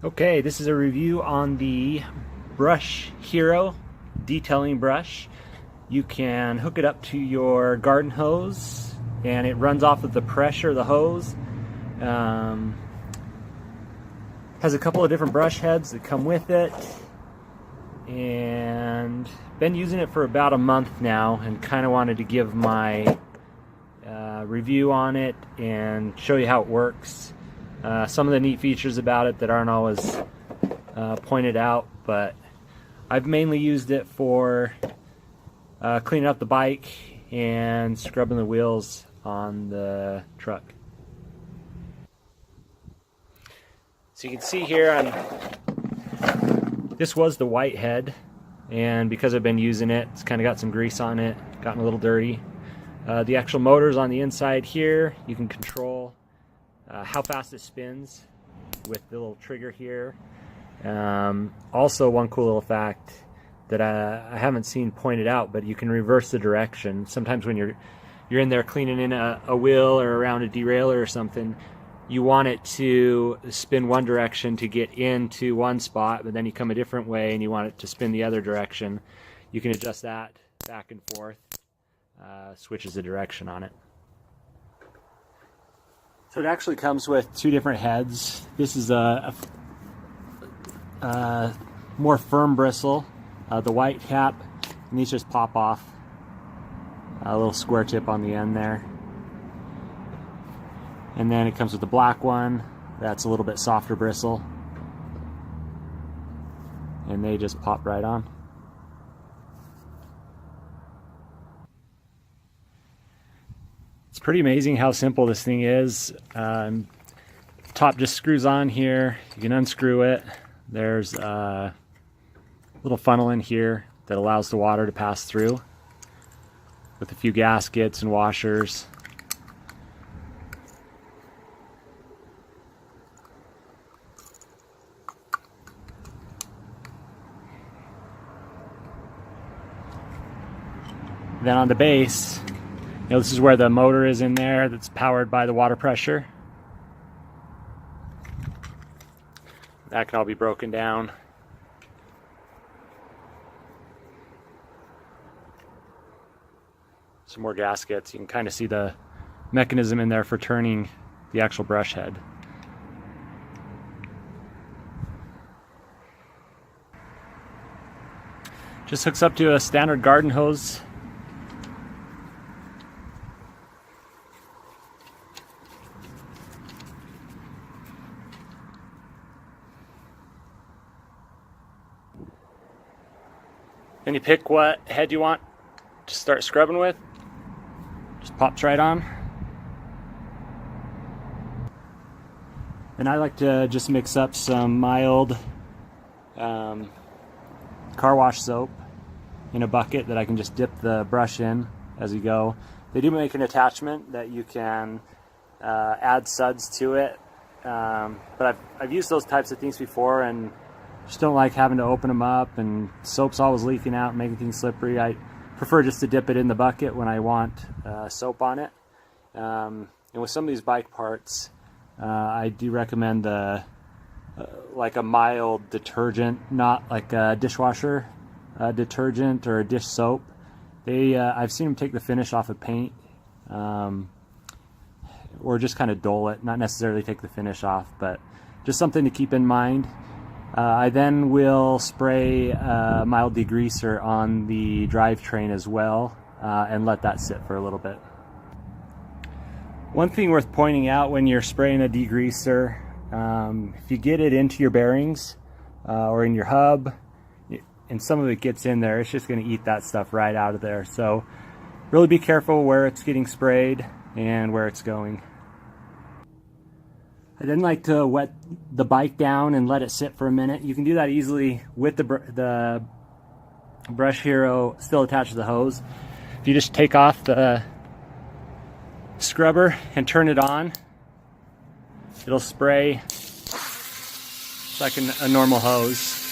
Okay, this is a review on the Brush Hero detailing brush. You can hook it up to your garden hose and it runs off of the pressure of the hose. Has a couple of different brush heads that come with it, and been using it for about a month now and kind of wanted to give my review on it and show you how it works. Some of the neat features about it that aren't always pointed out, but I've mainly used it for cleaning up the bike and scrubbing the wheels on the truck. So you can see here, this was the white head, and because I've been using it, it's kind of got some grease on it, gotten a little dirty. The actual motor's on the inside here. You can control how fast it spins with the little trigger here. Also, one cool little fact that I haven't seen pointed out, but you can reverse the direction. Sometimes when you're in there cleaning in a wheel or around a derailleur or something, you want it to spin one direction to get into one spot, but then you come a different way and you want it to spin the other direction. You can adjust that back and forth, switches the direction on it. So it actually comes with two different heads. This is a more firm bristle, the white cap, and these just pop off. A little square tip on the end there. And then it comes with the black one, that's a little bit softer bristle. And they just pop right on. It's pretty amazing how simple this thing is. Top just screws on here, you can unscrew it. There's a little funnel in here that allows the water to pass through with a few gaskets and washers. Then on the base, this is where the motor is in there that's powered by the water pressure. That can all be broken down. Some more gaskets. You can kind of see the mechanism in there for turning the actual brush head. Just hooks up to a standard garden hose. Then you pick what head you want to start scrubbing with. Just pops right on. And I like to just mix up some mild car wash soap in a bucket that I can just dip the brush in as you go. They do make an attachment that you can add suds to it, but I've used those types of things before and just don't like having to open them up, and soap's always leaking out and making things slippery. I prefer just to dip it in the bucket when I want soap on it. And with some of these bike parts, I do recommend like a mild detergent, not like a dishwasher detergent or a dish soap. I've seen them take the finish off of paint, or just kind of dull it, not necessarily take the finish off, but just something to keep in mind. I then will spray mild degreaser on the drivetrain as well, and let that sit for a little bit. One thing worth pointing out when you're spraying a degreaser, if you get it into your bearings or in your hub, and some of it gets in there, it's just going to eat that stuff right out of there. So really be careful where it's getting sprayed and where it's going. I then like to wet the bike down and let it sit for a minute. You can do that easily with the Brush Hero still attached to the hose. If you just take off the scrubber and turn it on, it'll spray like a normal hose.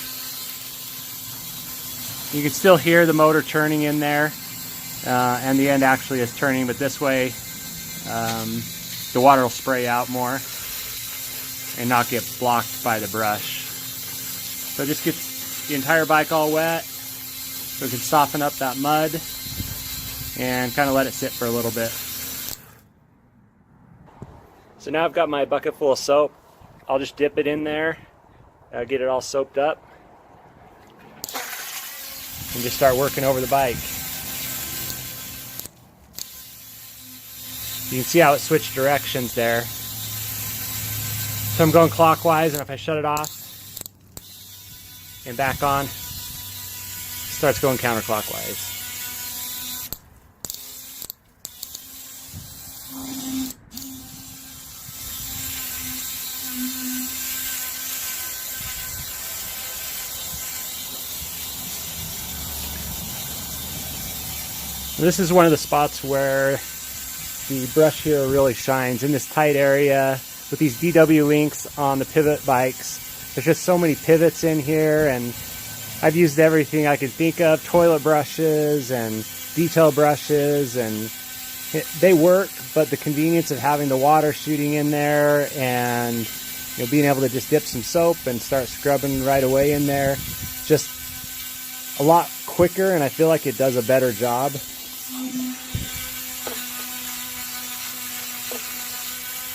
You can still hear the motor turning in there, and the end actually is turning, but this way the water will spray out more. and not get blocked by the brush. So it just gets the entire bike all wet, so we can soften up that mud and kind of let it sit for a little bit. So now I've got my bucket full of soap. I'll just dip it in there, get it all soaped up, and just start working over the bike. You can see how it switched directions there. So I'm going clockwise, and if I shut it off and back on, it starts going counterclockwise. This is one of the spots where the brush here really shines, in this tight area with these DW links on the pivot bikes. There's just so many pivots in here, and I've used everything I could think of, toilet brushes and detail brushes, and they work, but the convenience of having the water shooting in there and being able to just dip some soap and start scrubbing right away in there, just a lot quicker, and I feel like it does a better job.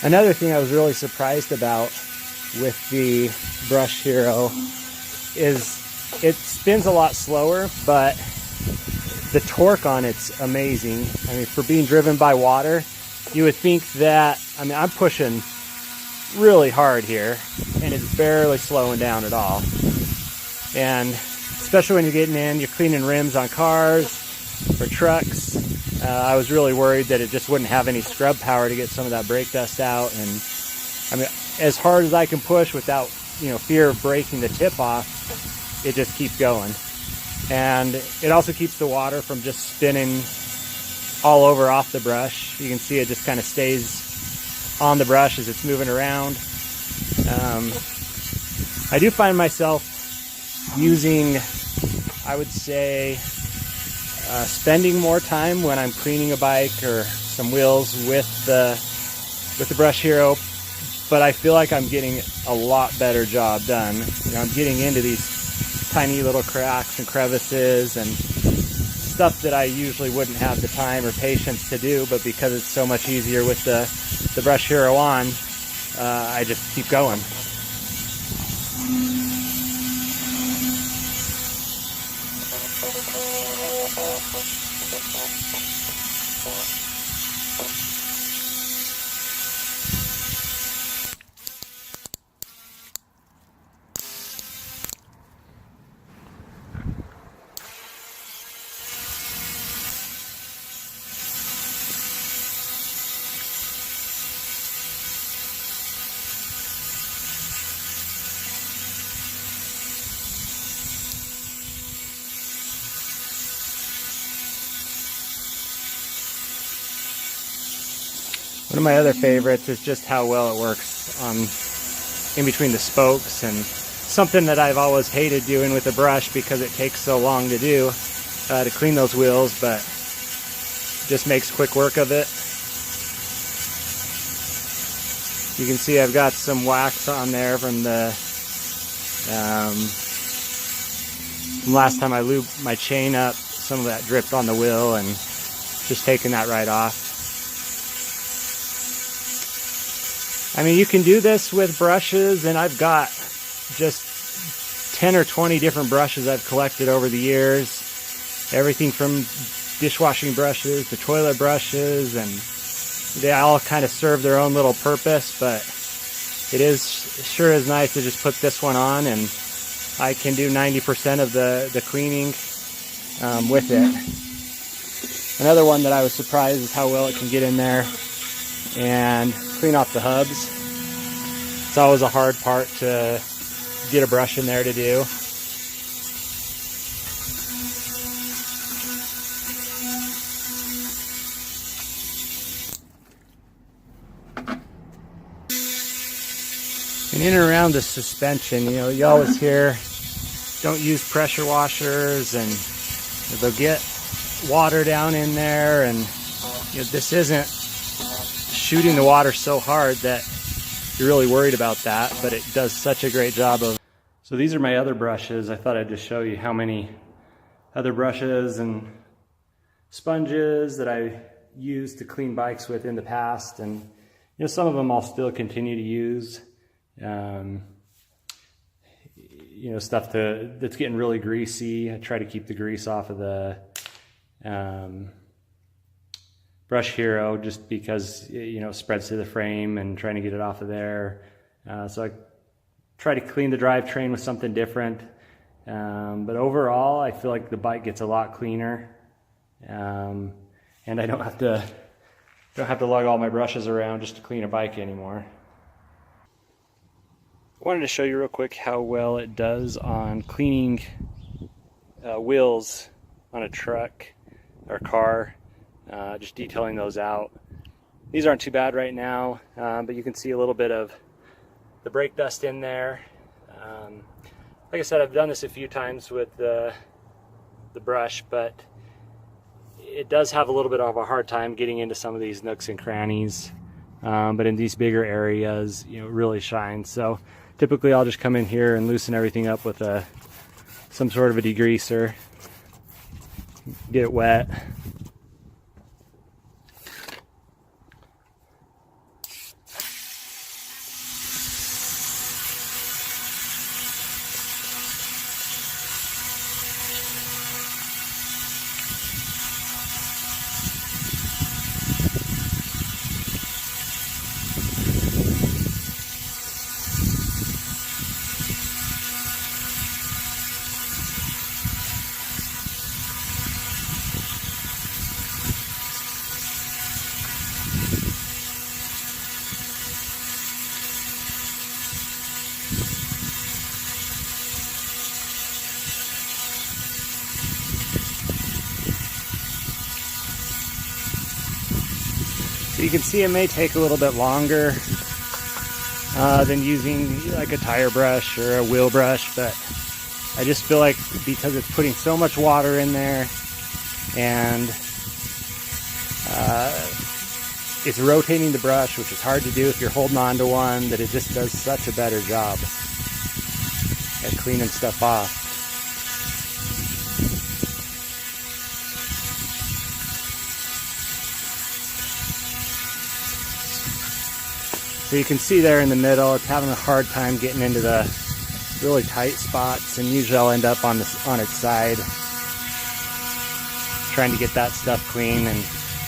Another thing I was really surprised about with the Brush Hero is it spins a lot slower, but the torque on it's amazing. I mean, for being driven by water, you would think that, I mean, I'm pushing really hard here, and it's barely slowing down at all. And especially when you're getting in, you're cleaning rims on cars or trucks. I was really worried that it just wouldn't have any scrub power to get some of that brake dust out. And I mean, as hard as I can push without, fear of breaking the tip off, it just keeps going. And it also keeps the water from just spinning all over off the brush. You can see it just kind of stays on the brush as it's moving around. I do find myself using, I would say, spending more time when I'm cleaning a bike or some wheels with the Brush Hero, but I feel like I'm getting a lot better job done. I'm getting into these tiny little cracks and crevices and stuff that I usually wouldn't have the time or patience to do, but because it's so much easier with the Brush Hero on, I just keep going. One of my other favorites is just how well it works in between the spokes, and something that I've always hated doing with a brush because it takes so long to do to clean those wheels, but just makes quick work of it. You can see I've got some wax on there from the from last time I lubed my chain up. Some of that dripped on the wheel, and just taking that right off. I mean, you can do this with brushes, and I've got just 10 or 20 different brushes I've collected over the years. Everything from dishwashing brushes to toilet brushes, and they all kind of serve their own little purpose, but it sure is nice to just put this one on, and I can do 90% of the cleaning with it. Another one that I was surprised is how well it can get in there and clean off the hubs. It's always a hard part to get a brush in there to do. And in and around the suspension, you always hear, don't use pressure washers, and they'll get water down in there, and this isn't shooting the water so hard that you're really worried about that, but it does such a great job of. So these are my other brushes. I thought I'd just show you how many other brushes and sponges that I used to clean bikes with in the past, and you know, some of them I'll still continue to use. You know, stuff that's getting really greasy. I try to keep the grease off of the Brush Hero, just because, you know, it spreads to the frame, and trying to get it off of there. So I try to clean the drivetrain with something different. But overall, I feel like the bike gets a lot cleaner, and I don't have to lug all my brushes around just to clean a bike anymore. I wanted to show you real quick how well it does on cleaning wheels on a truck or car, just detailing those out. These aren't too bad right now, but you can see a little bit of the brake dust in there. Like I said, I've done this a few times with the brush, but it does have a little bit of a hard time getting into some of these nooks and crannies. But in these bigger areas, you know, it really shines. So typically I'll just come in here and loosen everything up with some sort of a degreaser, get it wet. So you can see it may take a little bit longer than using like a tire brush or a wheel brush, but I just feel like because it's putting so much water in there, and it's rotating the brush, which is hard to do if you're holding on to one, that it just does such a better job at cleaning stuff off. So you can see there in the middle, it's having a hard time getting into the really tight spots, and usually I'll end up on its side trying to get that stuff clean, and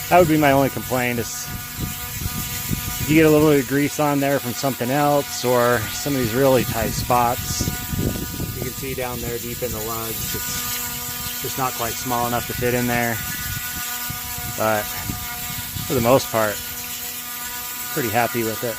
that would be my only complaint, is if you get a little bit of grease on there from something else or some of these really tight spots. You can see down there deep in the lugs, it's just not quite small enough to fit in there, but for the most part, pretty happy with it.